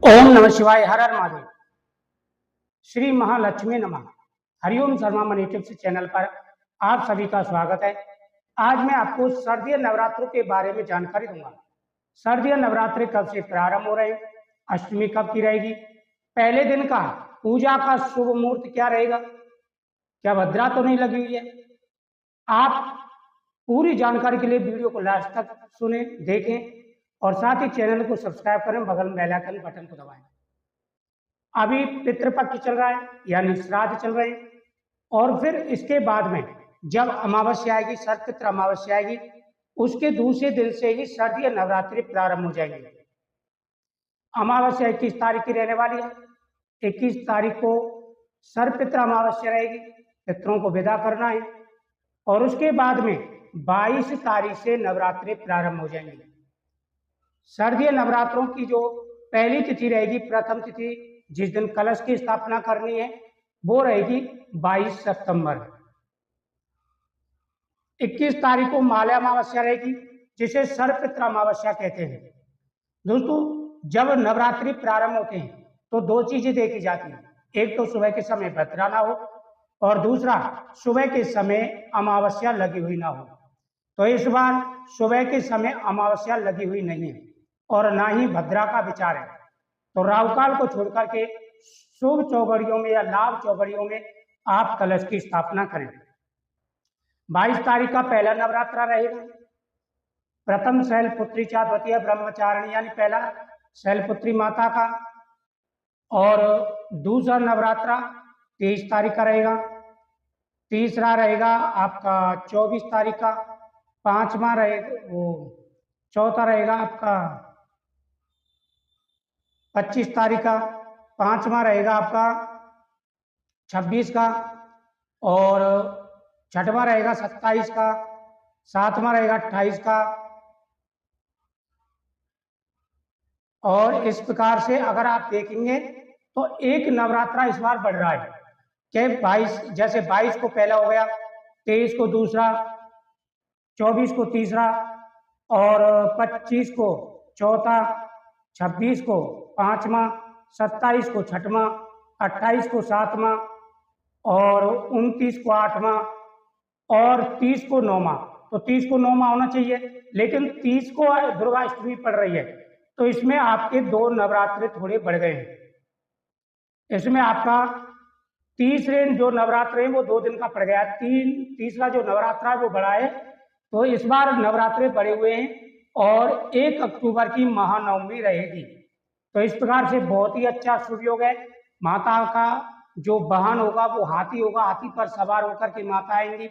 ओम नमः शिवाय। हर हर महादेव। श्री महालक्ष्मी नमः। Hariom Sharma money tips channel पर आप सभी का स्वागत है। आज मैं आपको शारदीय नवरात्रों के बारे में जानकारी दूंगा। शारदीय नवरात्रि कब से प्रारंभ हो रहे हैं, अष्टमी कब की रहेगी, पहले दिन का पूजा का शुभ मुहूर्त क्या रहेगा, क्या भद्रा तो नहीं लगी हुई है। आप पूरी जानकारी के लिए वीडियो को लास्ट तक सुने, देखें और साथ ही चैनल को सब्सक्राइब करें, बगल में बेल आइकन बटन को दबाएं। अभी पितृपक्ष चल रहा है यानी श्राद्ध चल रहे हैं, और फिर इसके बाद में जब अमावस्या आएगी, शरपित्र अमावस्या आएगी, उसके दूसरे दिन से ही शारदीय नवरात्रि प्रारंभ हो जाएंगे। अमावस्या 21 तारीख की रहने वाली है। 21 तारीख को शरपित्र अमावस्या रहेगी, पितरों को विदा करना है, और उसके बाद में 22 तारीख से नवरात्रि प्रारंभ हो जाएंगी। शारदीय नवरात्रों की जो पहली तिथि रहेगी, प्रथम तिथि जिस दिन कलश की स्थापना करनी है, वो रहेगी 22 सितंबर। 21 तारीख को माल्या अमावस्या रहेगी, जिसे शरपित्र अमावस्या कहते हैं। दोस्तों, जब नवरात्रि प्रारंभ होते हैं तो दो चीजें देखी जाती हैं। एक तो सुबह के समय भद्रा ना हो, और दूसरा सुबह के समय अमावस्या लगी हुई ना हो। तो इस बार सुबह के समय अमावस्या लगी हुई नहीं है और ना ही भद्रा का विचार है। तो राहुकाल को छोड़कर के शुभ चौघड़ियों में या लाभ चौघड़ियों में आप कलश की स्थापना करें। 22 तारीख का पहला नवरात्रा रहेगा। प्रथम शैलपुत्री चा द्वितीय ब्रह्मचारिणी, यानी पहला शैलपुत्री माता का, और दूसरा नवरात्रा 23 तारीख का रहेगा। तीसरा रहेगा आपका 24 तारीख का। पांचवा रहेगा चौथा रहेगा आपका 25 तारीख का। पांचवा रहेगा आपका 26 का, और छठवां रहेगा 27 का। सातवां रहेगा 28 का। और इस प्रकार से अगर आप देखेंगे तो एक नवरात्रा इस बार बढ़ रहा है कि 22, जैसे 22 को पहला हो गया, 23 को दूसरा, 24 को तीसरा, और 25 को चौथा, 26 को पांचवा, 27 को छठवां, 28 को सातवां, और 29 को आठवां, और 30 को नौवां। तो 30 को नौवां होना चाहिए, लेकिन 30 को दुर्गा अष्टमी पड़ रही है, तो इसमें आपके दो नवरात्रे थोड़े बढ़ गए हैं। इसमें आपका तीसरे जो नवरात्र है वो 2 दिन का पड़ गया। तीसरा जो नवरात्रा है वो बड़ा है, तो इस बार नवरात्रे बढ़े हुए हैं, और 1 अक्टूबर की महानवमी रहेगी। तो इस प्रकार से बहुत ही अच्छा शुभ योग है। माता का जो वाहन होगा वो हाथी होगा, हाथी पर सवार होकर के माता आएंगी।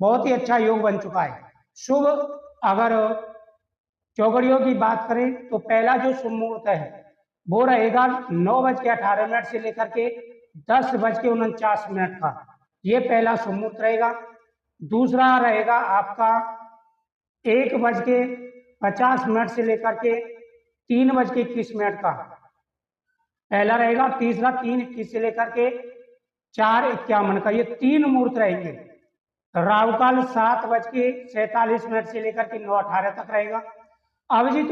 बहुत ही अच्छा योग बन चुका है। शुभ अगर चौघड़ियों की बात करें तो पहला जो शुभ मुहूर्त है वो रहेगा 9:18 से लेकर के 10:49 का, ये पहला शुभ मुहूर्त रहेगा। दूसरा रहेगा आपका 1:50 से लेकर के 3:21 का पहला रहेगा। तीसरा 3:21 से लेकर के 4:51 का, ये 3 मुहूर्त रहेंगे। राहुकाल 7:47 से लेकर के 9:18 तक रहेगा। अभिजीत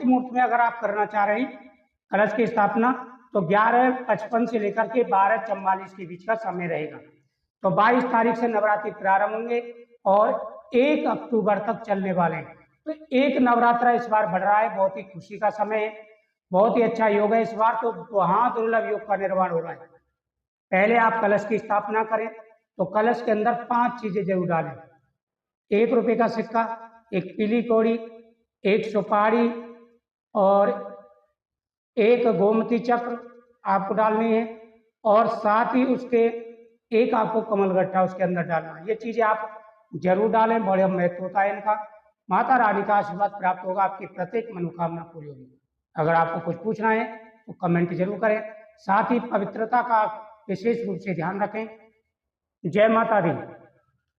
मुहूर्त में अगर आप करना चाह रहे हैं कलश की स्थापना, तो 11:55 से लेकर के 12:44 के बीच का समय रहेगा। तो 22 तारीख से नवरात्रि प्रारंभ होंगे और 1 अक्टूबर तक चलने वाले हैं। तो एक नवरात्रा इस बार बढ़ रहा है, बहुत ही खुशी का समय है, बहुत ही अच्छा योग है इस बार। तो महादुर्लभ योग का निर्माण हो रहा है। पहले आप कलश की स्थापना करें तो कलश के अंदर 5 चीजें जरूर डालें। 1 रुपये का सिक्का, एक पीली कौड़ी, एक सुपारी, और एक गोमती चक्र आपको डालनी है, और साथ ही उसके एक आपको कमल गट्टा उसके अंदर डालना है। ये चीजें आप जरूर डालें, बड़े महत्व होता है इनका। माता रानी का आशीर्वाद प्राप्त होगा, आपकी प्रत्येक मनोकामना पूरी होगी। अगर आपको कुछ पूछना है तो कमेंट जरूर करें। साथ ही पवित्रता का विशेष रूप से ध्यान रखें। जय माता दी।